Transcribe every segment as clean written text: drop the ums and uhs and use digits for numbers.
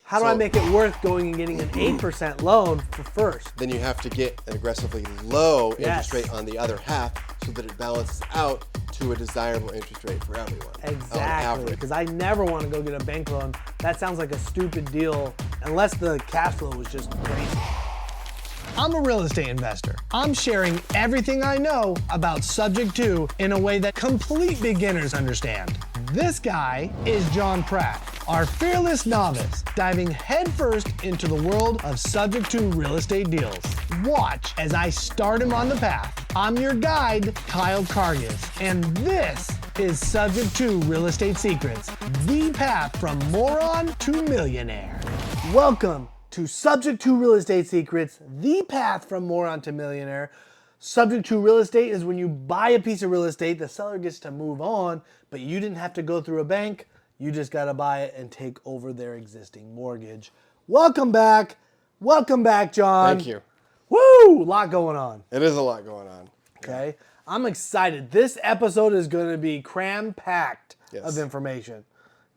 How do I make it worth going and getting an 8% loan for first? Then you have to get an aggressively low Yes. interest rate on the other half so that it balances out to a desirable interest rate for everyone. On Exactly, average. because I never want to go get a bank loan. That sounds like a stupid deal unless the cash flow was just crazy. I'm a real estate investor. I'm sharing everything I know about Subject to in a way that complete beginners understand. This guy is John Pratt, our fearless novice, diving headfirst into the world of Subject to real estate deals. Watch as I start him on the path. I'm your guide, Kyle Kargas, and this is Subject to Real Estate Secrets, the path from moron to millionaire. Welcome to Subject to Real Estate Secrets, the path from moron to millionaire. Subject to real estate is when you buy a piece of real estate, the seller gets to move on, but you didn't have to go through a bank. You just got to buy it and take over their existing mortgage. Welcome back. Welcome back, John. Thank you. Woo! A lot going on. It is a lot going on. Okay. I'm excited. This episode is going to be cram-packed Yes. of information.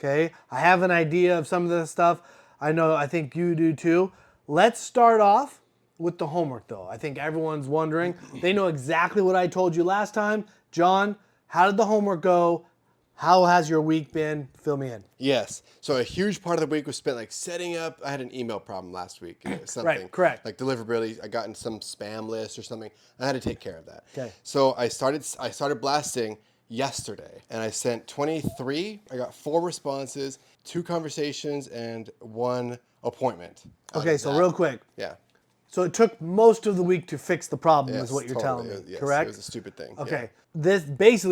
Okay. I have an idea of some of this stuff. I think you do too. Let's start off with the homework though. I think everyone's wondering. They know exactly what I told you last time. John, how did the homework go? How has your week been? Fill me in. Yes. So a huge part of the week was spent like setting up. I had an email problem last week. Something. Right, correct. Like deliverability. I got in some spam list or something. I had to take care of that. Okay. So I started blasting yesterday, and I sent 23. I got 4 responses, 2 conversations, and 1 appointment. Okay, so real quick. Yeah. So it took most of the week to fix the problem, Yes, is what you're totally. telling me, Yes, correct? It was a stupid thing. Okay. Yeah.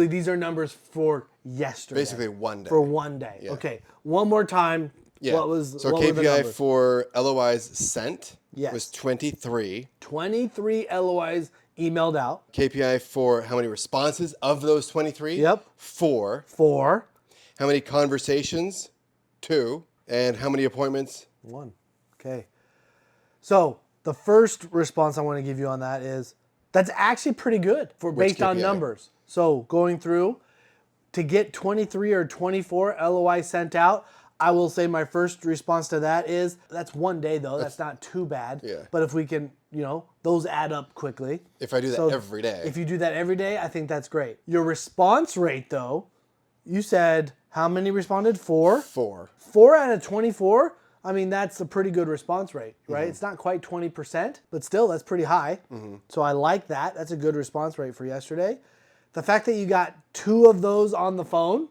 These are numbers for yesterday. Basically one day. For one day. Yeah. Okay. One more time. Yeah. What were the KPI numbers? for LOIs sent Yes. was 23. 23 LOIs emailed out. KPI for how many responses of those 23? Yep. 4. 4. How many conversations? 2. And how many appointments? 1. Okay. So the first response I want to give you on that is that's actually pretty good for Which based on KPI? numbers. So going through to get 23 or 24 LOIs sent out, I will say my first response to that is that's one day though. That's not too bad. Yeah. But if we can, those add up quickly. If I do that every day. If you do that every day, I think that's great. Your response rate though, you said how many responded? 4? 4. 4 out of 24? I mean, that's a pretty good response rate, right? Mm-hmm. It's not quite 20%, but still, that's pretty high. Mm-hmm. So I like that. That's a good response rate for yesterday. The fact that you got 2 of those on the phone,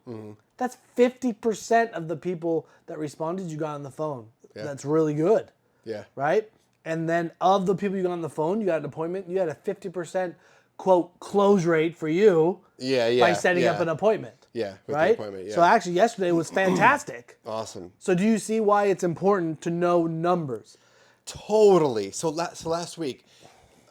that's 50% of the people that responded you got on the phone. Yeah. That's really good, Yeah. right? And then of the people you got on the phone, you got an appointment, you had a 50% quote close rate for you by setting up an appointment. Yeah, with right? the appointment, yeah. So actually yesterday was fantastic. Awesome. So do you see why it's important to know numbers? Totally. So last week,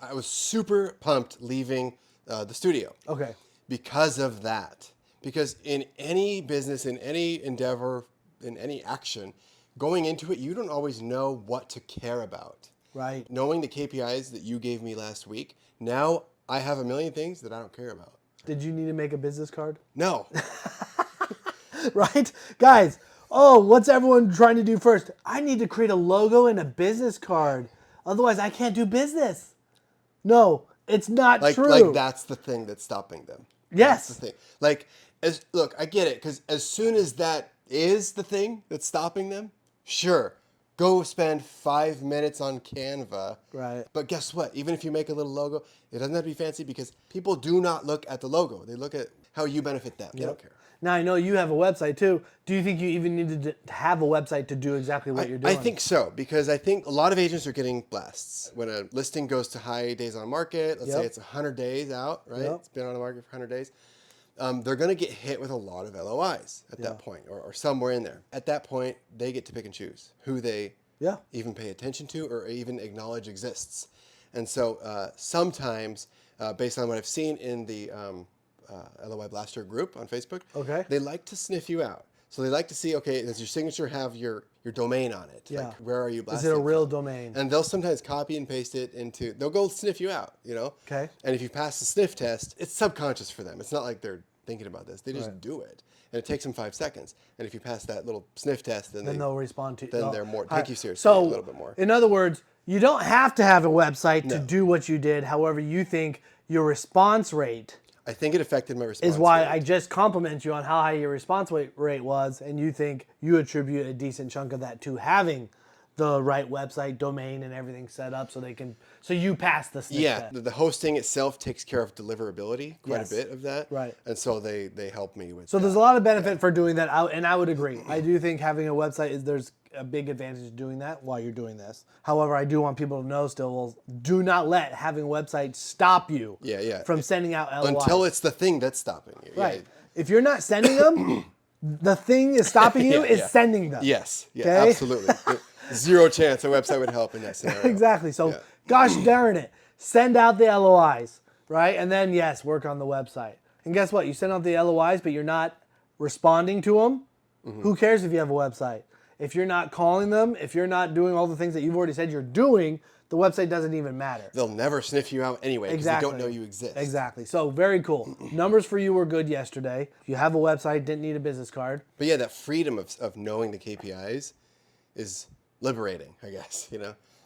I was super pumped leaving the studio. Okay. Because of that. Because in any business, in any endeavor, in any action, going into it, you don't always know what to care about. Right. Knowing the KPIs that you gave me last week, now I have a million things that I don't care about. Did you need to make a business card? No. Right? Guys, what's everyone trying to do first? I need to create a logo and a business card. Otherwise, I can't do business. No, it's not true. Like that's the thing that's stopping them. Yes. That's the thing. Look, I get it, because as soon as that is the thing that's stopping them, sure, go spend 5 minutes on Canva. Right. But guess what? Even if you make a little logo, it doesn't have to be fancy because people do not look at the logo. They look at how you benefit them. They don't care. Now, I know you have a website too. Do you think you even needed to have a website to do exactly what you're doing? I think so, because I think a lot of agents are getting blasts. When a listing goes to high days on market, let's say it's 100 days out, right? Yep. It's been on the market for 100 days. They're going to get hit with a lot of LOIs at that point, or somewhere in there. At that point, they get to pick and choose who they even pay attention to or even acknowledge exists. And so sometimes, based on what I've seen in the LOI Blaster group on Facebook, they like to sniff you out. So they like to see, okay, does your signature have your domain on it? Yeah. Like, where are you blasting? Is it a real from? domain? And they'll sometimes copy and paste it they'll go sniff you out, Okay. And if you pass the sniff test, it's subconscious for them. It's not like they're thinking about this. They just do it. And it takes them 5 seconds. And if you pass that little sniff test, then they'll respond to you. Then they're more, take you seriously a little bit more. In other words, you don't have to have a website to do what you did. However, you think your response rate... I think it affected my response is why rate. I just compliment you on how high your response rate was, and you think you attribute a decent chunk of that to having the right website, domain, and everything set up so you pass the sniff test. The hosting itself takes care of deliverability, quite a bit of that. Right. And so they help me with So there's a lot of benefit for doing that, and I would agree. I do think having a website there's a big advantage of doing that while you're doing this. However, I do want people to know still, do not let having a website stop you from sending out LOIs. Until it's the thing that's stopping you. Right. Yeah. If you're not sending them, the thing is stopping you is sending them. Yes. Yeah, okay? absolutely. Zero chance a website would help in that scenario. Exactly. So, gosh darn it, send out the LOIs, right? And then, yes, work on the website. And guess what? You send out the LOIs, but you're not responding to them. Who cares if you have a website? If you're not calling them, if you're not doing all the things that you've already said you're doing, the website doesn't even matter. They'll never sniff you out anyway because they don't know you exist. Exactly. So very cool. Numbers for you were good yesterday. If you have a website, didn't need a business card. But yeah, that freedom of knowing the KPIs is liberating, I guess,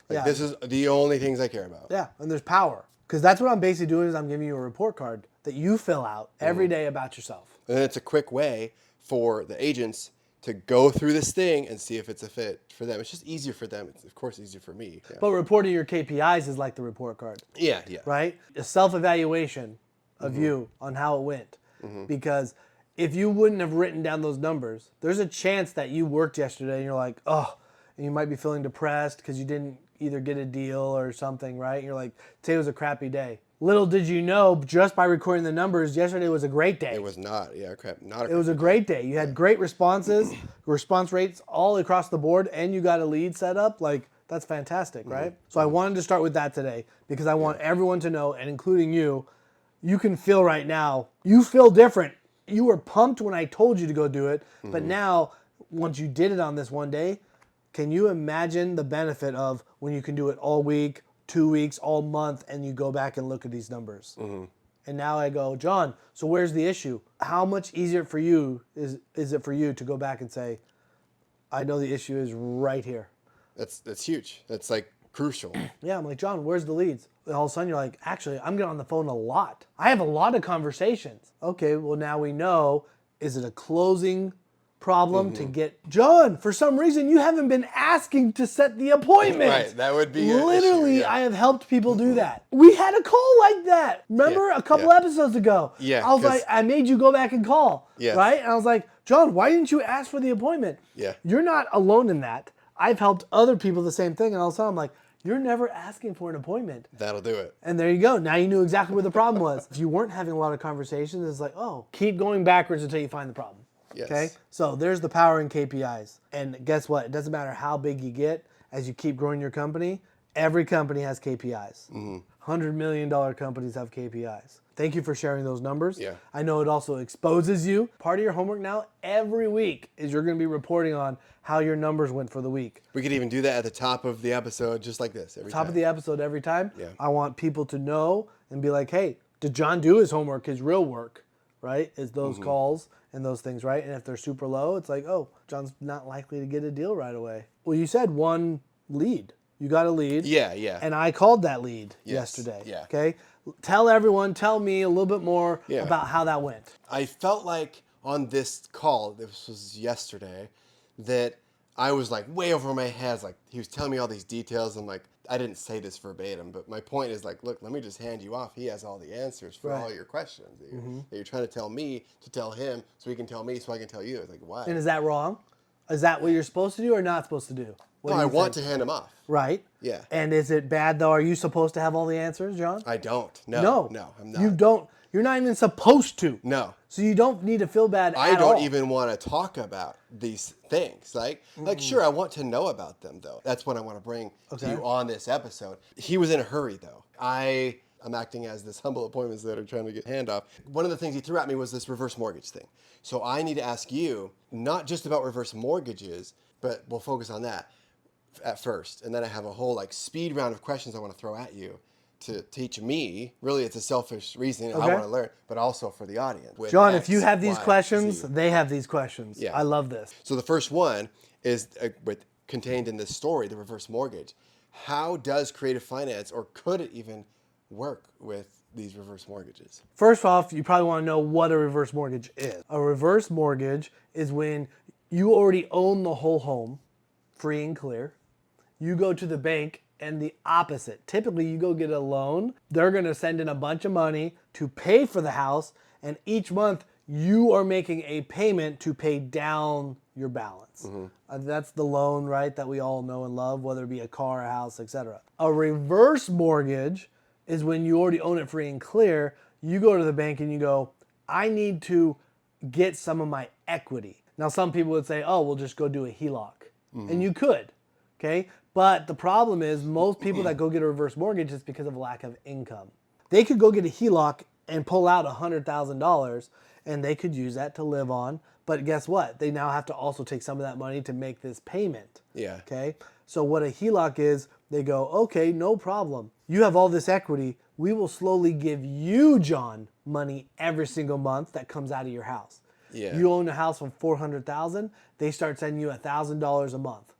this is the only things I care about. Yeah, and there's power. Because that's what I'm basically doing is I'm giving you a report card that you fill out every day about yourself. And then it's a quick way for the agents to go through this thing and see if it's a fit for them. It's just easier for them. It's, of course, easier for me. Yeah. But reporting your KPIs is like the report card. Yeah. Right? A self-evaluation of you on how it went. Because if you wouldn't have written down those numbers, there's a chance that you worked yesterday and you're like, oh, and you might be feeling depressed because you didn't either get a deal or something, right? And you're like, today was a crappy day. Little did you know, just by recording the numbers, yesterday was a great day. It was not, It was a great day. You had great responses, response rates all across the board, and you got a lead set up. Like, that's fantastic, right? So I wanted to start with that today because I want everyone to know, and including you, you can feel right now, you feel different. You were pumped when I told you to go do it, but now, once you did it on this one day, can you imagine the benefit of when you can do it all week, 2 weeks, all month, and you go back and look at these numbers? And now I go, John, so where's the issue? How much easier for you is it for you to go back and say, I know the issue is right here? That's huge. That's like crucial. Yeah, I'm like, John, where's the leads? And all of a sudden you're like, actually, I'm getting on the phone a lot. I have a lot of conversations. Okay, well now we know, is it a closing problem to get John? For some reason, you haven't been asking to set the appointment. Right, that would be literally. Issue, I have helped people do that. We had a call like that. Remember a couple episodes ago? Yeah, I was like, I made you go back and call. Yes. Right, and I was like, John, why didn't you ask for the appointment? Yeah, you're not alone in that. I've helped other people the same thing, and all of a sudden I'm like, you're never asking for an appointment. That'll do it. And there you go. Now you knew exactly what the problem was. If you weren't having a lot of conversations, it's like, oh, keep going backwards until you find the problem. Yes. Okay? So there's the power in KPIs. And guess what? It doesn't matter how big you get as you keep growing your company. Every company has KPIs. $100 million companies have KPIs. Thank you for sharing those numbers. Yeah. I know it also exposes you. Part of your homework now every week is you're going to be reporting on how your numbers went for the week. We could even do that at the top of the episode, just like this. Top of the episode every time. Yeah. I want people to know and be like, hey, did John do his homework, his real work, right? Is those calls and those things, right? And if they're super low, it's like, oh, John's not likely to get a deal right away. Well, you said one lead. You got a lead. Yeah. And I called that lead yesterday. Yeah. Okay? Tell me a little bit more about how that went. I felt like on this call, this was yesterday, that I was like way over my head. Like he was telling me all these details. I'm like, I didn't say this verbatim, but my point is like, look, let me just hand you off. He has all the answers for all your questions that you're trying to tell me to tell him so he can tell me so I can tell you. It's like, why? And is that wrong? Is that what you're supposed to do or not supposed to do? No, I want to hand him off. Right. Yeah. And is it bad though? Are you supposed to have all the answers, John? I don't. No, I'm not. You don't. You're not even supposed to. No. So you don't need to feel bad at all. I don't even want to talk about these things. Like sure, I want to know about them though. That's what I want to bring to you on this episode. He was in a hurry though. I'm acting as this humble appointments that are trying to get handoff. One of the things he threw at me was this reverse mortgage thing. So I need to ask you not just about reverse mortgages, but we'll focus on that at first. And then I have a whole like speed round of questions I want to throw at you to teach me. Really, it's a selfish reason. Okay. I want to learn, but also for the audience. With John, X, if you have these Y, questions, Z. they have these questions. Yeah. I love this. So the first one is contained in this story, the reverse mortgage. How does creative finance, or could it even work with these reverse mortgages? First off, you probably want to know what a reverse mortgage is. A reverse mortgage is when you already own the whole home, free and clear. You go to the bank and the opposite. Typically, you go get a loan. They're going to send in a bunch of money to pay for the house, and each month you are making a payment to pay down your balance. That's the loan, right, that we all know and love, whether it be a car, a house, etc. A reverse mortgage is when you already own it free and clear. You go to the bank and you go, I need to get some of my equity. Now, some people would say, oh, we'll just go do a HELOC. And you could, okay? But the problem is most people that go get a reverse mortgage is because of lack of income. They could go get a HELOC and pull out $100,000 and they could use that to live on. But guess what? They now have to also take some of that money to make this payment. Yeah. Okay? So what a HELOC is, they go, okay, no problem. You have all this equity. We will slowly give you, John, money every single month that comes out of your house. Yeah. You own a house for $400,000, they start sending you $1,000 a month.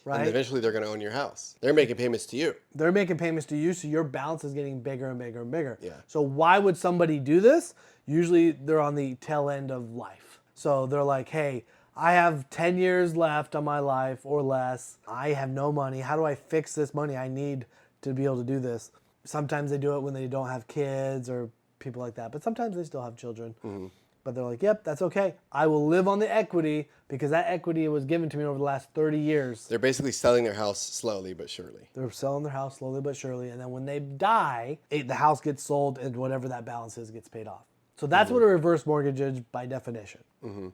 Right? And eventually they're going to own your house. They're making payments to you. They're making payments to you, so your balance is getting bigger and bigger and bigger. Yeah. So why would somebody do this? Usually they're on the tail end of life. So they're like, hey, I have 10 years left on my life or less. I have no money. How do I fix this money I need to be able to do this? Sometimes they do it when they don't have kids or people like that, but sometimes they still have children. But they're like, yep, that's okay. I will live on the equity because that equity was given to me over the last 30 years. They're basically selling their house slowly but surely. They're selling their house slowly but surely. And then when they die, the house gets sold and whatever that balance is gets paid off. So that's what a reverse mortgage is by definition.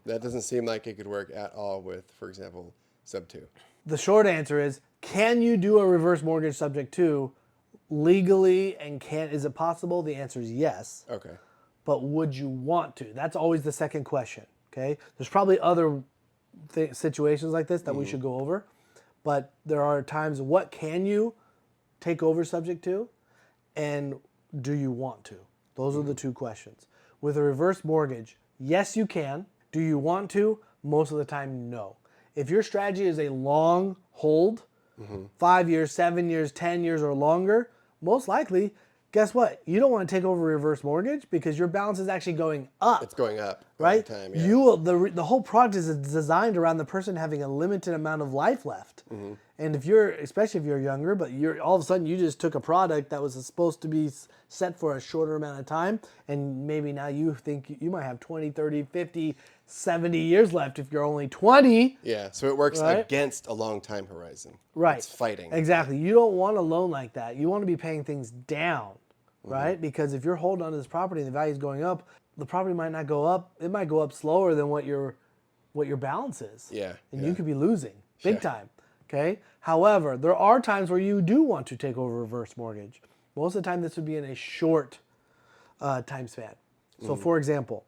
That doesn't seem like it could work at all with, for example, sub 2. The short answer is, can you do a reverse mortgage subject to legally, and is it possible? The answer is yes. Okay. But would you want to? That's always the second question, okay? There's probably other situations like this that we should go over, but there are times, what can you take over subject to, and do you want to? Those are the two questions. With a reverse mortgage, yes, you can. Do you want to? Most of the time, no. If your strategy is a long hold, 5 years, 7 years, 10 years or longer, most likely, guess what? You don't want to take over a reverse mortgage because your balance is actually going up. It's going up right? over time, yeah. You will, the whole product is designed around the person having a limited amount of life left. And if you're, especially if you're younger, but you're all of a sudden you just took a product that was supposed to be set for a shorter amount of time, and maybe now you think you might have 20, 30, 50, 70 years left if you're only 20. Yeah, so it works Right? against a long time horizon. Right. It's fighting. Exactly. You don't want a loan like that. You want to be paying things down, right? Because if you're holding on to this property and the value is going up, the property might not go up. It might go up slower than what your balance is. Yeah. And yeah. you could be losing big Sure. time. Okay. However, there are times where you do want to take over a reverse mortgage. Most of the time, this would be in a short time span. So, for example,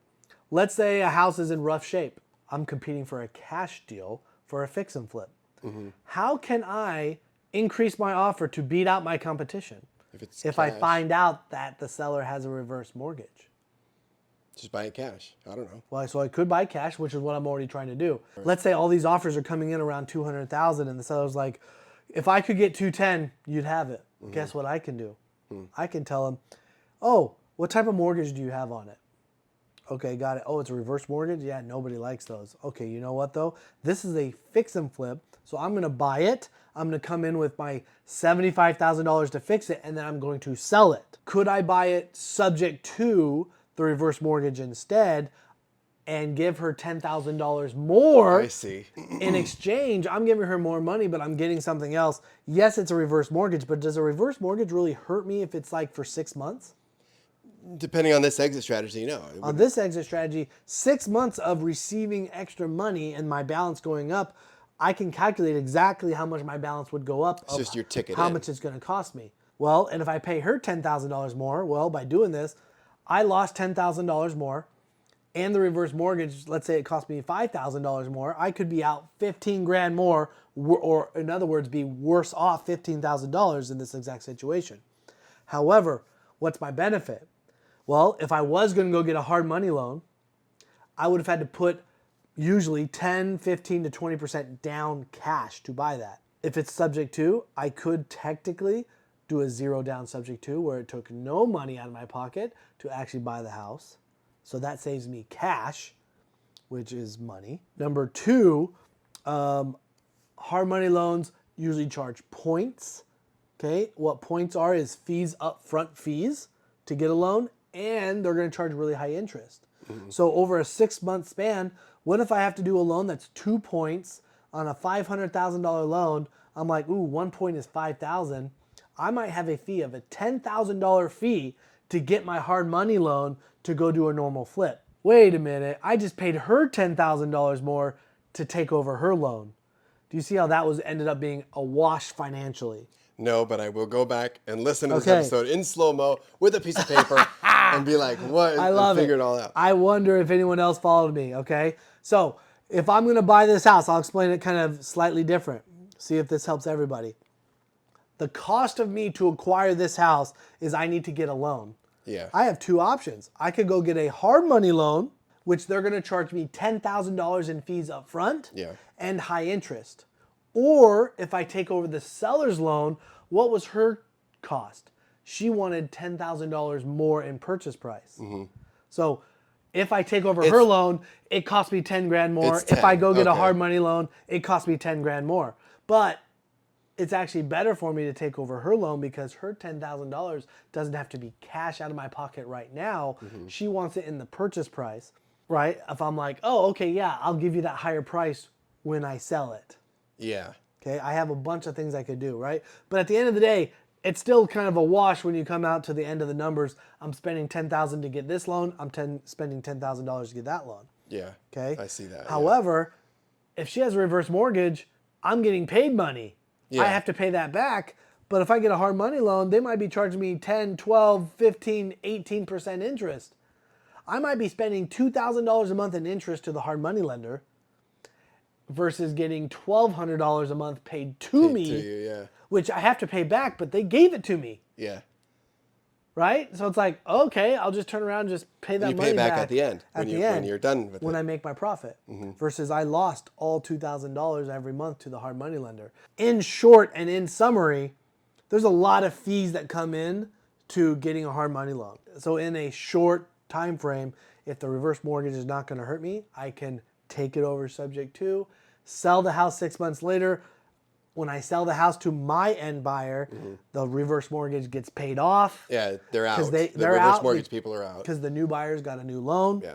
let's say a house is in rough shape. I'm competing for a cash deal for a fix and flip. How can I increase my offer to beat out my competition if I cash, find out that the seller has a reverse mortgage? just buy it cash. I don't know. Well, so I could buy cash, which is what I'm already trying to do. Let's say all these offers are coming in around $200,000, and the seller's like, if I could get 210, you'd have it. Guess what I can do? I can tell him, oh, what type of mortgage do you have on it? Okay, got it. Oh, it's a reverse mortgage? Yeah, nobody likes those. Okay, you know what though? This is a fix and flip, so I'm going to buy it. I'm going to come in with my $75,000 to fix it, and then I'm going to sell it. Could I buy it subject to the reverse mortgage instead and give her $10,000 more? I see. In exchange, I'm giving her more money, but I'm getting something else. Yes, it's a reverse mortgage, but does a reverse mortgage really hurt me if it's like for 6 months? Depending on this exit strategy, no. On this exit strategy, 6 months of receiving extra money and my balance going up, I can calculate exactly how much my balance would go up. It's just your ticket how in. much it's going to cost me. Well, and if I pay her $10,000 more, well, by doing this, I lost $10,000 more. And the reverse mortgage, let's say it cost me $5,000 more, I could be out 15 grand more, or in other words, be worse off $15,000 in this exact situation. However, what's my benefit? Well, if I was going to go get a hard money loan, I would have had to put usually 10, 15 to 20% down cash to buy that. If it's subject to, I could technically do a zero down subject to where it took no money out of my pocket to actually buy the house. So that saves me cash, which is money. Number two, hard money loans usually charge points. Okay, what points are is fees, upfront fees to get a loan, and they're going to charge really high interest. So over a 6-month span, what if I have to do a loan that's 2 points on a $500,000 loan? I'm like, ooh, 1 point is $5,000. I might have a fee of a $10,000 fee to get my hard money loan to go do a normal flip. Wait a minute, I just paid her $10,000 more to take over her loan. Do you see how that ended up being a wash financially? No, but I will go back and listen to this episode in slow-mo with a piece of paper and be like, what? I love figure it all out. I wonder if anyone else followed me, okay? So if I'm going to buy this house, I'll explain it kind of slightly different. See if this helps everybody. The cost of me to acquire this house is I need to get a loan. Yeah. I have two options. I could go get a hard money loan, which they're going to charge me $10,000 in fees up front and high interest. Or if I take over the seller's loan, what was her cost? She wanted $10,000 more in purchase price. So if I take over her loan, it costs me 10 grand more. If I go get a hard money loan, it costs me 10 grand more. But it's actually better for me to take over her loan because her $10,000 doesn't have to be cash out of my pocket right now. She wants it in the purchase price, right? If I'm like, oh, okay, yeah, I'll give you that higher price when I sell it. Yeah. Okay, I have a bunch of things I could do, right? But at the end of the day, it's still kind of a wash when you come out to the end of the numbers. I'm spending $10,000 to get this loan. I'm spending $10,000 to get that loan. Yeah. Okay. I see that. However, if she has a reverse mortgage, I'm getting paid money. I have to pay that back. But if I get a hard money loan, they might be charging me 10, 12, 15, 18% interest. I might be spending $2,000 a month in interest to the hard money lender versus getting $1,200 a month paid to me, which I have to pay back, but they gave it to me. Yeah. Right? So it's like, okay, I'll just turn around and just pay that money back at the end. When you're done with it. When I make my profit. Versus I lost all $2,000 every month to the hard money lender. In short and in summary, there's a lot of fees that come in to getting a hard money loan. So in a short time frame, if the reverse mortgage is not going to hurt me, I can take it over subject to, sell the house 6 months later. When I sell the house to my end buyer, the reverse mortgage gets paid off. Yeah, they're out. They're the reverse out mortgage people are out. Because the new buyer's got a new loan. Yeah.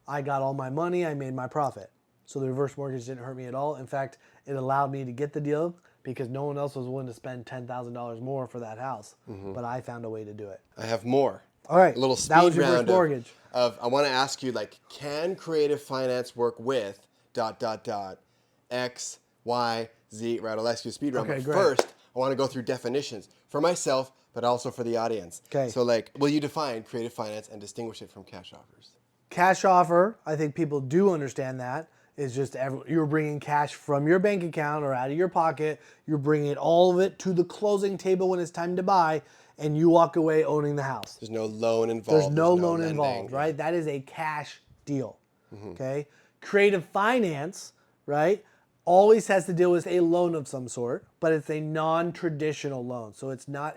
I got all my money. I made my profit. So the reverse mortgage didn't hurt me at all. In fact, it allowed me to get the deal because no one else was willing to spend $10,000 more for that house. But I found a way to do it. I have more. All right. A little that was speed reverse round mortgage. of I want to ask you, like, can creative finance work with ... X, Y, Z, right? I'll ask you a speed round. Okay, but great. first, I want to go through definitions for myself, but also for the audience. Okay. So, like, will you define creative finance and distinguish it from cash offers? Cash offer, I think people do understand that. It's just you're bringing cash from your bank account or out of your pocket. You're bringing all of it to the closing table when it's time to buy, and you walk away owning the house. There's no loan involved. There's no loan lending. involved, right? That is a cash deal, okay? Creative finance, right, always has to deal with a loan of some sort, but it's a non-traditional loan. So it's not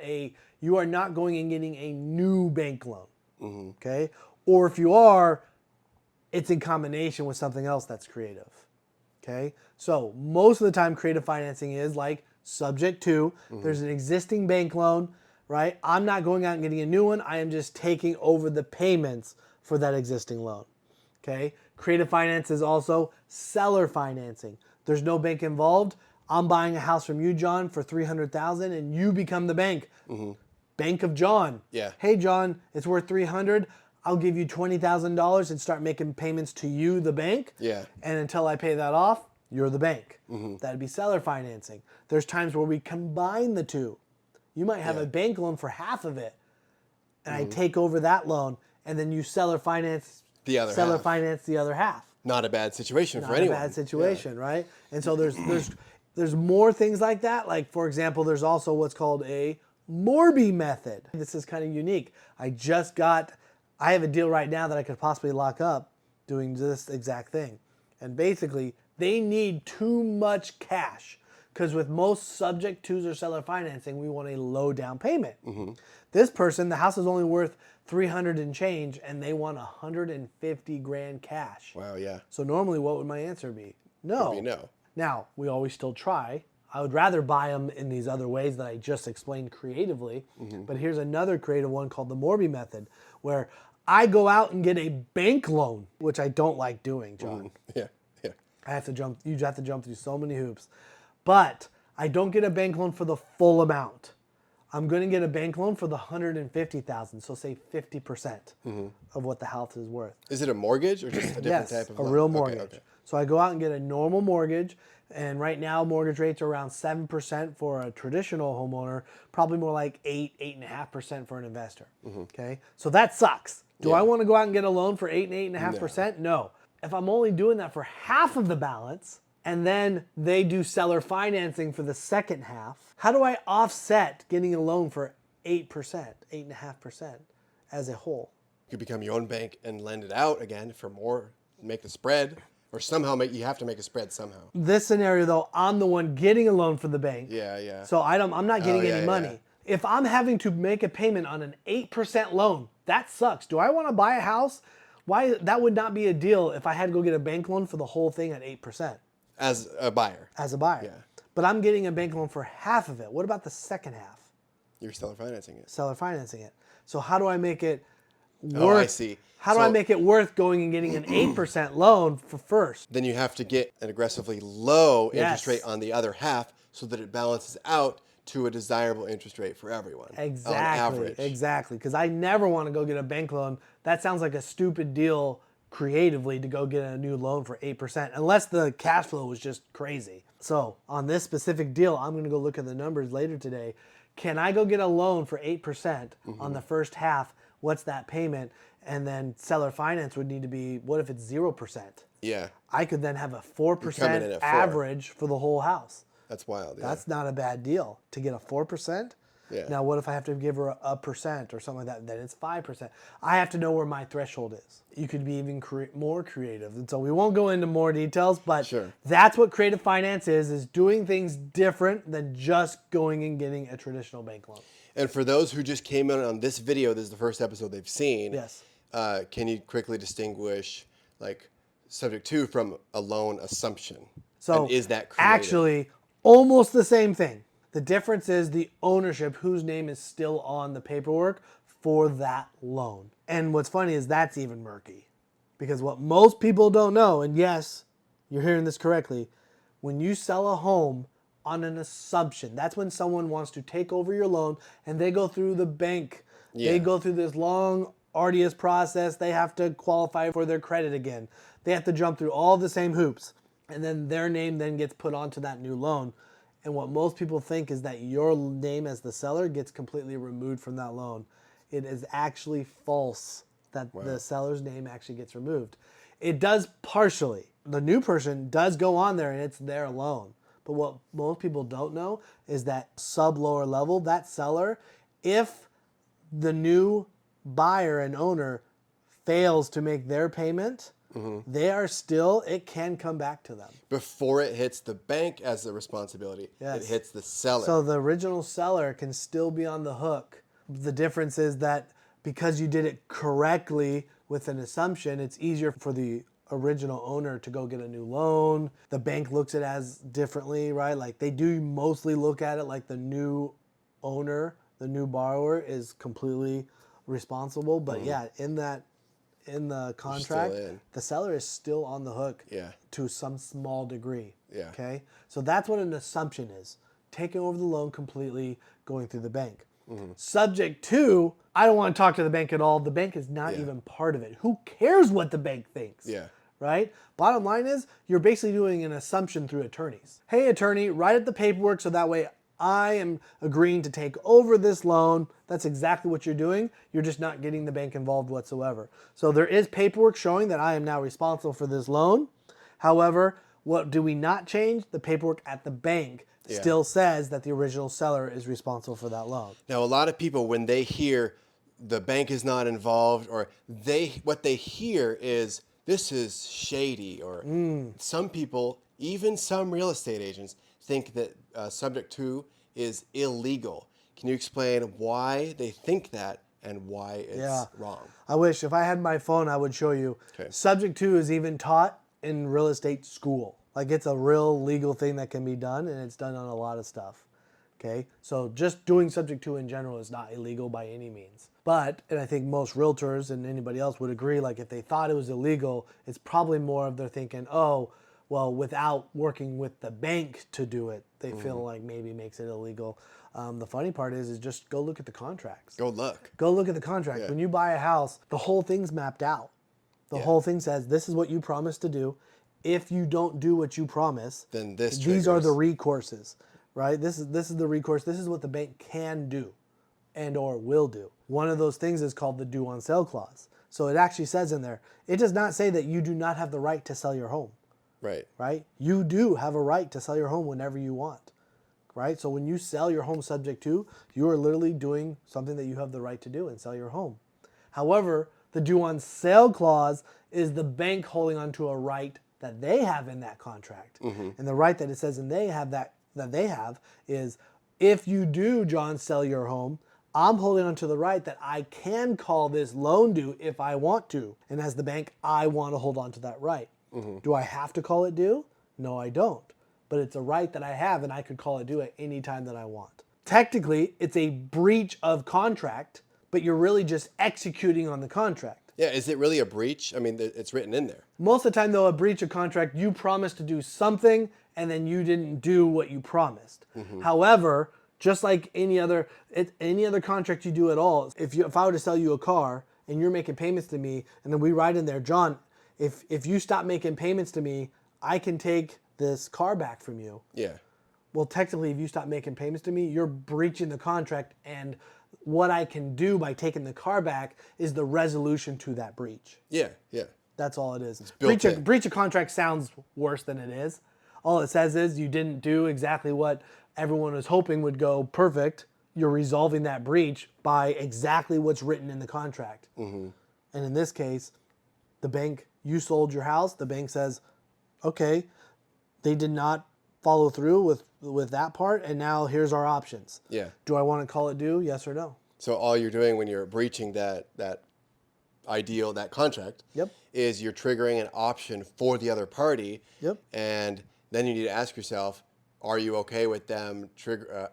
you are not going and getting a new bank loan, okay? Or if you are, it's in combination with something else that's creative, okay? So most of the time creative financing is like subject to, there's an existing bank loan, right? I'm not going out and getting a new one. I am just taking over the payments for that existing loan, okay? Creative finance is also seller financing. There's no bank involved. I'm buying a house from you, John, for $300,000, and you become the bank. Bank of John. Yeah. Hey, John, it's worth $300,000. I'll give you $20,000 and start making payments to you, the bank. Yeah. And until I pay that off, you're the bank. That'd be seller financing. There's times where we combine the two. You might have a bank loan for half of it, and I take over that loan, and then you seller finance the other half. Not a bad situation for anyone. Not a bad situation, right? And so there's more things like that. Like, for example, there's also what's called a Morby Method. This is kind of unique. I have a deal right now that I could possibly lock up doing this exact thing. And basically, they need too much cash because with most subject twos or seller financing, we want a low down payment. This person, the house is only worth 300 and change, and they want 150 grand cash. Wow, yeah. So normally, what would my answer be? No. It would be no. Now, we always still try. I would rather buy them in these other ways that I just explained creatively. But here's another creative one called the Morby Method, where I go out and get a bank loan, which I don't like doing, John. Yeah. You have to jump through so many hoops. But I don't get a bank loan for the full amount. I'm going to get a bank loan for the $150,000, so say 50% of what the house is worth. Is it a mortgage or just a different type of loan? A real mortgage. Okay. So I go out and get a normal mortgage, and right now mortgage rates are around 7% for a traditional homeowner, probably more like 8.5% for an investor. Okay, so that sucks. Do I want to go out and get a loan for 8 and 8.5%? No. If I'm only doing that for half of the balance, and then they do seller financing for the second half, how do I offset getting a loan for 8%, 8.5% as a whole? You could become your own bank and lend it out again for more, make the spread, or somehow you have to make a spread somehow. This scenario though, I'm the one getting a loan for the bank. Yeah. So I'm not getting any money. Yeah. If I'm having to make a payment on an 8% loan, that sucks. Do I want to buy a house? Why? That would not be a deal if I had to go get a bank loan for the whole thing at 8%. As a buyer. Yeah. But I'm getting a bank loan for half of it. What about the second half? You're seller financing it. Seller financing it. So how do I make it worth? Oh, I see. How do I make it worth going and getting an 8% loan for first? Then you have to get an aggressively low interest rate on the other half so that it balances out to a desirable interest rate for everyone. Exactly. On average. Exactly. Because I never want to go get a bank loan. That sounds like a stupid deal creatively to go get a new loan for 8%, unless the cash flow was just crazy. So on this specific deal, I'm going to go look at the numbers later today. Can I go get a loan for 8% on the first half? What's that payment? And then seller finance would need to be, what if it's 0%? Yeah. I could then have a 4% average for the whole house. That's wild. Yeah. That's not a bad deal to get a 4%. Yeah. Now, what if I have to give her a percent or something like that? Then it's 5%. I have to know where my threshold is. You could be even more creative. And so we won't go into more details, but that's what creative finance is doing things different than just going and getting a traditional bank loan. And for those who just came in on this video, this is the first episode they've seen. Yes. Can you quickly distinguish like subject to from a loan assumption? So and is that creative? Actually almost the same thing. The difference is the ownership, whose name is still on the paperwork for that loan. And what's funny is that's even murky. Because what most people don't know, and yes, you're hearing this correctly, when you sell a home on an assumption, that's when someone wants to take over your loan and they go through the bank. Yeah. They go through this long, arduous process. They have to qualify for their credit again. They have to jump through all the same hoops. And then their name then gets put onto that new loan. And what most people think is that your name as the seller gets completely removed from that loan. It is actually false that the seller's name actually gets removed. It does partially. The new person does go on there and it's their loan. But what most people don't know is that sub-lower level, that seller, if the new buyer and owner fails to make their payment, they are still, it can come back to them. Before it hits the bank as the responsibility, it hits the seller. So the original seller can still be on the hook. The difference is that because you did it correctly with an assumption, it's easier for the original owner to go get a new loan. The bank looks at it as differently, right? Like they do mostly look at it like the new owner, the new borrower is completely responsible. But in the contract, the seller is still on the hook to some small degree. Yeah. Okay? So that's what an assumption is. Taking over the loan completely, going through the bank. Subject to, I don't want to talk to the bank at all. The bank is not even part of it. Who cares what the bank thinks? Yeah. Right? Bottom line is, you're basically doing an assumption through attorneys. Hey, attorney, write up the paperwork so that way I am agreeing to take over this loan. That's exactly what you're doing. You're just not getting the bank involved whatsoever. So there is paperwork showing that I am now responsible for this loan. However, what do we not change? The paperwork at the bank. still says that the original seller is responsible for that loan. Now, a lot of people, when they hear the bank is not involved, or what they hear is this is shady, or some people, even some real estate agents, think that subject to is illegal. Can you explain why they think that and why it's wrong? I wish if I had my phone, I would show you. Okay. Subject to is even taught in real estate school. Like it's a real legal thing that can be done, and it's done on a lot of stuff. Okay, so just doing subject to in general is not illegal by any means. But, and I think most realtors and anybody else would agree, like if they thought it was illegal, it's probably more of they're thinking, oh, well, without working with the bank to do it, they feel like maybe makes it illegal. The funny part is just go look at the contracts. Go look. Go look at the contract. Yeah. When you buy a house, the whole thing's mapped out. The whole thing says, this is what you promised to do. If you don't do what you promise, Then this these are triggers. the recourses, right? This is the recourse. This is what the bank can do and or will do. One of those things is called the due on sale clause. So it actually says in there, it does not say that you do not have the right to sell your home, Right. right? You do have a right to sell your home whenever you want, right? So when you sell your home subject to, you are literally doing something that you have the right to do and sell your home. However, the due on sale clause is the bank holding onto a right that they have in that contract. And the right that it says and they have that they have is, if you do, John, sell your home, I'm holding onto the right that I can call this loan due if I want to. And as the bank, I want to hold on to that right. Do I have to call it due? No, I don't. But it's a right that I have, and I could call it due at any time that I want. Technically, it's a breach of contract, but you're really just executing on the contract. Yeah, is it really a breach? I mean, it's written in there. Most of the time, though, a breach of contract, you promised to do something, and then you didn't do what you promised. However, just like any other contract you do at all, if I were to sell you a car and you're making payments to me, and then we write in there, John, if you stop making payments to me, I can take this car back from you. Yeah. Well, technically, if you stop making payments to me, you're breaching the contract, and what I can do by taking the car back is the resolution to that breach. Yeah, yeah. That's all it is. built in. Breach of contract sounds worse than it is. All it says is you didn't do exactly what everyone was hoping would go perfect. You're resolving that breach by exactly what's written in the contract. And in this case, the bank, you sold your house. The bank says, okay, they did not follow through with that part, and now here's our options. Yeah. Do I want to call it due? Yes or no? So all you're doing when you're breaching that contract Yep. is you're triggering an option for the other party. Yep. And then you need to ask yourself, are you okay with them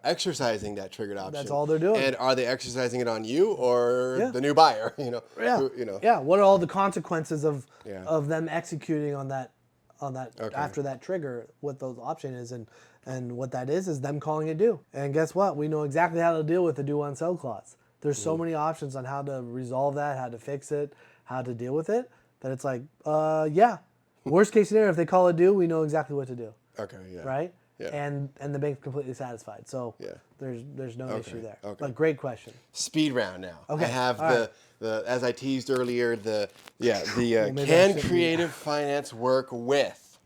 exercising that triggered option? That's all they're doing. And are they exercising it on you or Yeah. the new buyer? Yeah. Who. Yeah. What are all the consequences of Yeah. them executing on that Okay. after that trigger? What those option is, and what that is them calling it due. And guess what? We know exactly how to deal with the due on sale clause. There's so many options on how to resolve that, how to fix it, how to deal with it, that it's like, yeah. Worst case scenario, if they call it due, we know exactly what to do. Okay. Yeah. Right? Yeah. And the bank's completely satisfied. So Yeah. there's no issue there. Okay. But great question. Speed round now. Okay, I have all the as I teased earlier, maybe I can shouldn't do creative finance work with?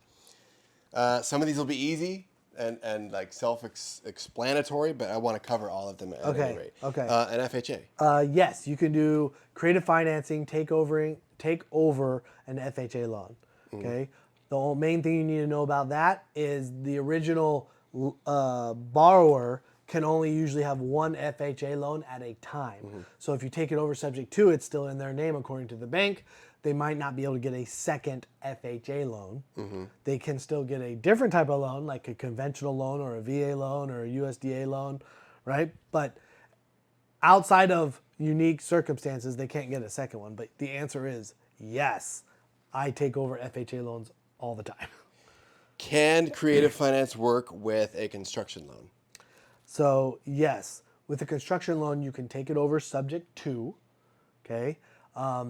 Some of these will be easy and like self-explanatory, but I want to cover all of them at any rate. Okay. An FHA. Yes, you can do creative financing, take over an FHA loan. Okay. The main thing you need to know about that is the original borrower can only usually have one FHA loan at a time. So if you take it over subject to, it's still in their name according to the bank. They might not be able to get a second FHA loan. They can still get a different type of loan, like a conventional loan or a VA loan or a USDA loan, right? But outside of unique circumstances, they can't get a second one. But the answer is yes. I take over FHA loans all the time. Can creative finance work with a construction loan? So yes, with a construction loan, you can take it over subject to, okay?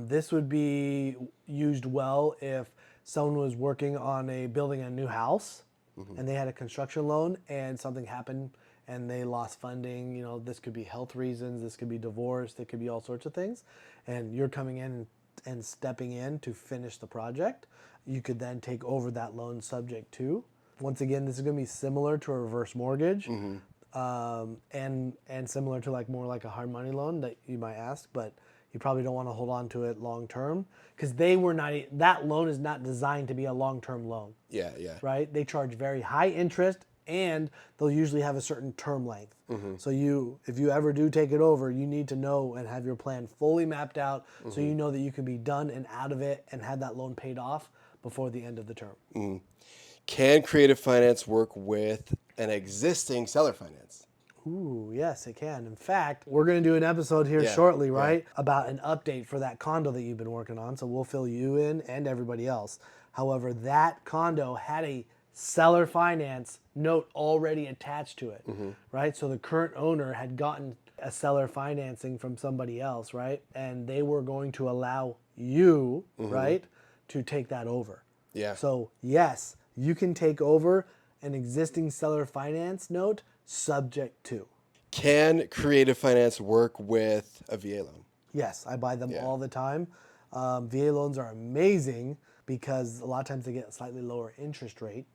This would be used well if someone was working on building a new house and they had a construction loan and something happened and they lost funding. This could be health reasons, this could be divorce, it could be all sorts of things. And you're coming in and stepping in to finish the project. You could then take over that loan subject to. Once again, this is going to be similar to a reverse mortgage, and similar to more like a hard money loan that you might ask, but you probably don't want to hold on to it long term because that loan is not designed to be a long term loan. Yeah. Right? They charge very high interest, and they'll usually have a certain term length. So if you ever do take it over, you need to know and have your plan fully mapped out so you know that you can be done and out of it and have that loan paid off before the end of the term. Can creative finance work with an existing seller finance? Ooh, yes, it can. In fact, we're going to do an episode here shortly, right, about an update for that condo that you've been working on. So we'll fill you in and everybody else. However, that condo had a seller finance note already attached to it, right? So the current owner had gotten a seller financing from somebody else, right? And they were going to allow you, right, to take that over. Yeah. So yes, you can take over an existing seller finance note subject to. Can creative finance work with a VA loan? Yes, I buy them all the time. VA loans are amazing because a lot of times they get a slightly lower interest rate,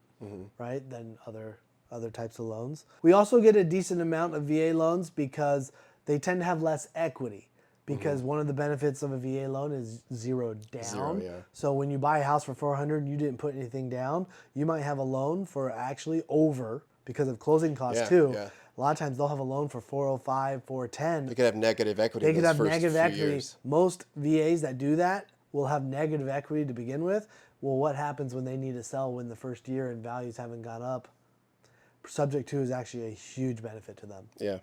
right, than other types of loans. We also get a decent amount of VA loans because they tend to have less equity. Because one of the benefits of a VA loan is zero down. So when you buy a house for $400 and you didn't put anything down, you might have a loan for actually over, because of closing costs too. A lot of times they'll have a loan for $405, $410. They could have negative equity. They could have negative equity. Years. Most VAs that do that will have negative equity to begin with. Well, what happens when they need to sell when the first year and values haven't gone up? Subject to is actually a huge benefit to them. Yeah.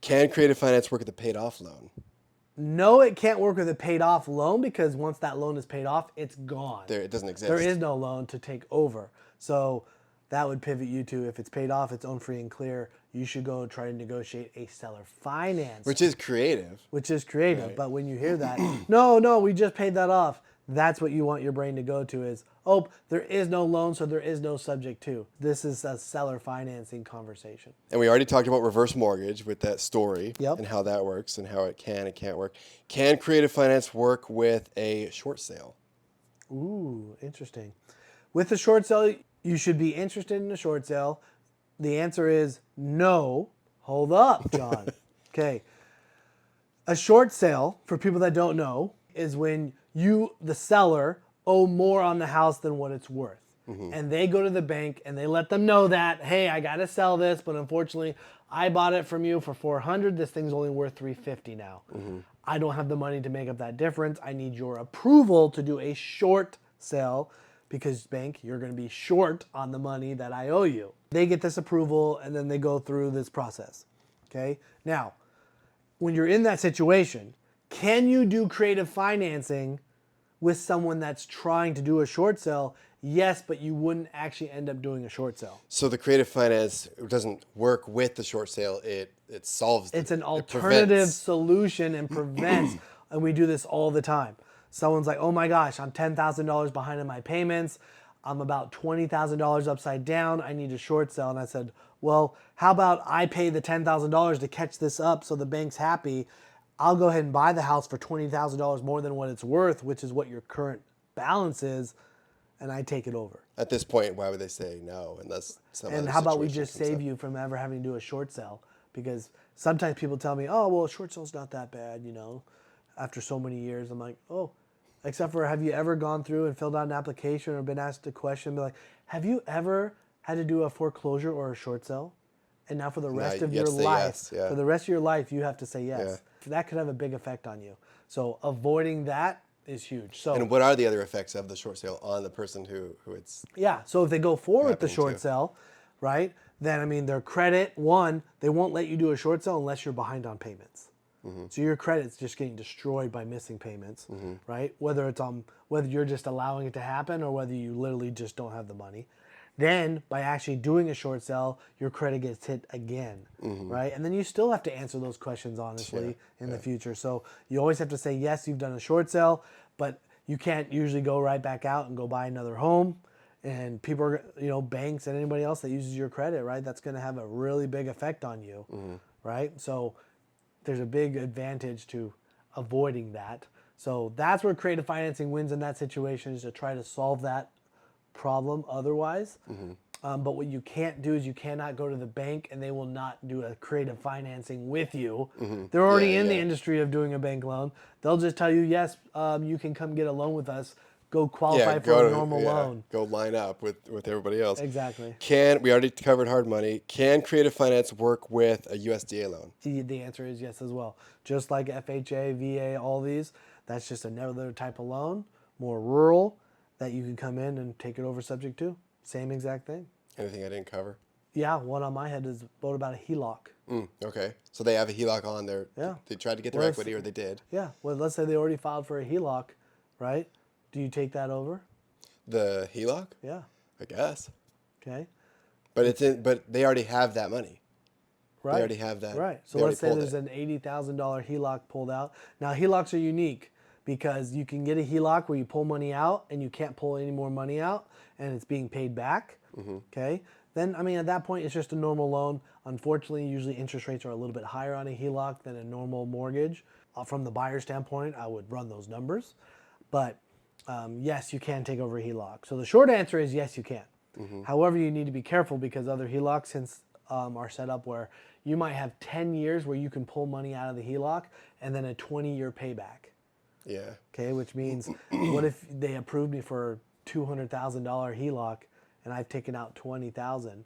Can creative finance work with a paid off loan? No, it can't work with a paid off loan because once that loan is paid off, it's gone. It doesn't exist. There is no loan to take over. So that would pivot you to, if it's paid off, it's owned free and clear, you should go try to negotiate a seller finance. Which is creative. Right. But when you hear that, no, we just paid that off. That's what you want your brain to go to is, oh, there is no loan, so there is no subject to. This is a seller financing conversation. And we already talked about reverse mortgage with that story and how that works and how it can and can't work. Can creative finance work with a short sale? Ooh, interesting. With a short sale, you should be interested in a short sale. The answer is no. Hold up, John. Okay. A short sale, for people that don't know, is when you, the seller, owe more on the house than what it's worth. And they go to the bank and they let them know that, hey, I got to sell this, but unfortunately, I bought it from you for $400. This thing's only worth $350 now. I don't have the money to make up that difference. I need your approval to do a short sale because, bank, you're going to be short on the money that I owe you. They get this approval and then they go through this process. Okay? Now, when you're in that situation, can you do creative financing with someone that's trying to do a short sale? Yes, but you wouldn't actually end up doing a short sale. So the creative finance doesn't work with the short sale. It solves. It's an alternative solution and prevents. And we do this all the time. Someone's like, oh my gosh, I'm $10,000 behind in my payments. I'm about $20,000 upside down. I need a short sale. And I said, well, how about I pay the $10,000 to catch this up so the bank's happy? I'll go ahead and buy the house for $20,000 more than what it's worth, which is what your current balance is, and I take it over. At this point, why would they say no? And how about we just save you from ever having to do a short sale? Because sometimes people tell me, oh, well, a short sale's not that bad, after so many years. I'm like, oh, except for, have you ever gone through and filled out an application or been asked a question, be like, have you ever had to do a foreclosure or a short sale? And now for the rest of your life, for the rest of your life, you have to say yes. Yeah. That could have a big effect on you. So avoiding that is huge. So, and what are the other effects of the short sale on the person who it's... Yeah, so if they go forward with the short sale, right, then, their credit, one, they won't let you do a short sale unless you're behind on payments. So your credit's just getting destroyed by missing payments, right? Whether you're just allowing it to happen or whether you literally just don't have the money. Then, by actually doing a short sale, your credit gets hit again, right? And then you still have to answer those questions honestly in the future. So you always have to say, yes, you've done a short sale, but you can't usually go right back out and go buy another home. And people are, banks and anybody else that uses your credit, right? That's going to have a really big effect on you, right? So there's a big advantage to avoiding that. So that's where creative financing wins in that situation, is to try to solve that problem otherwise. But what you can't do is you cannot go to the bank and they will not do a creative financing with you. They're already in the industry of doing a bank loan. They'll just tell you, yes, you can come get a loan with us. Go qualify for a normal loan. Go line up with everybody else. Exactly. We already covered hard money. Can creative finance work with a USDA loan? The answer is yes as well. Just like FHA, VA, all these, that's just another type of loan, more rural, that you can come in and take it over subject to. Same exact thing. Anything I didn't cover? Yeah, one on my head is about a HELOC. Okay. So they have a HELOC on there. Yeah. They tried to get their equity, or they did. Yeah. Well, let's say they already filed for a HELOC, right? Do you take that over? The HELOC? Yeah. I guess. Okay. But they already have that money. Right. They already have that. Right. So let's say there's an $80,000 HELOC pulled out. Now HELOCs are unique because you can get a HELOC where you pull money out and you can't pull any more money out and it's being paid back. Okay. Then, I mean, at that point, it's just a normal loan. Unfortunately, usually interest rates are a little bit higher on a HELOC than a normal mortgage. From the buyer standpoint, I would run those numbers. But yes, you can take over a HELOC. So the short answer is yes, you can. However, you need to be careful because other HELOCs are set up where you might have 10 years where you can pull money out of the HELOC and then a 20-year payback. Yeah. Okay, which means what if they approved me for $200,000 HELOC and I've taken out $20,000?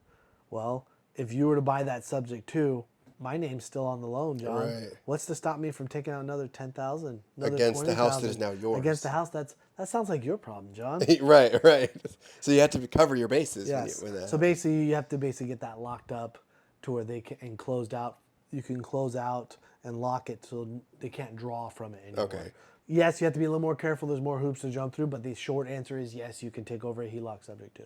Well, if you were to buy that subject to, my name's still on the loan, John. Right. What's to stop me from taking out another $10,000? Against the house that is now yours. Against the house, that sounds like your problem, John. Right. So you have to cover your bases. Yes. When So basically, you have to get that locked up to where they can and closed out. You can close out and lock it so they can't draw from it anymore. Okay. Yes, you have to be a little more careful. There's more hoops to jump through, but the short answer is yes, you can take over a HELOC subject to.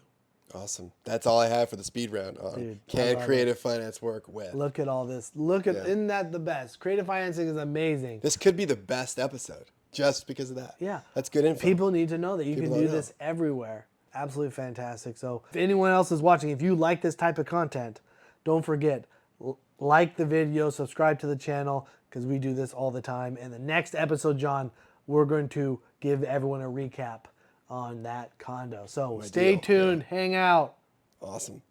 Awesome. That's all I have for the speed round on Dude, can creative finance work with. Look at all this. Isn't that the best? Creative financing is amazing. This could be the best episode just because of that. Yeah. That's good info. People need to know that you can do this everywhere. Absolutely fantastic. So if anyone else is watching, if you like this type of content, don't forget, like the video, subscribe to the channel, because we do this all the time. And the next episode, John, we're going to give everyone a recap on that condo. So stay tuned, hang out. Awesome.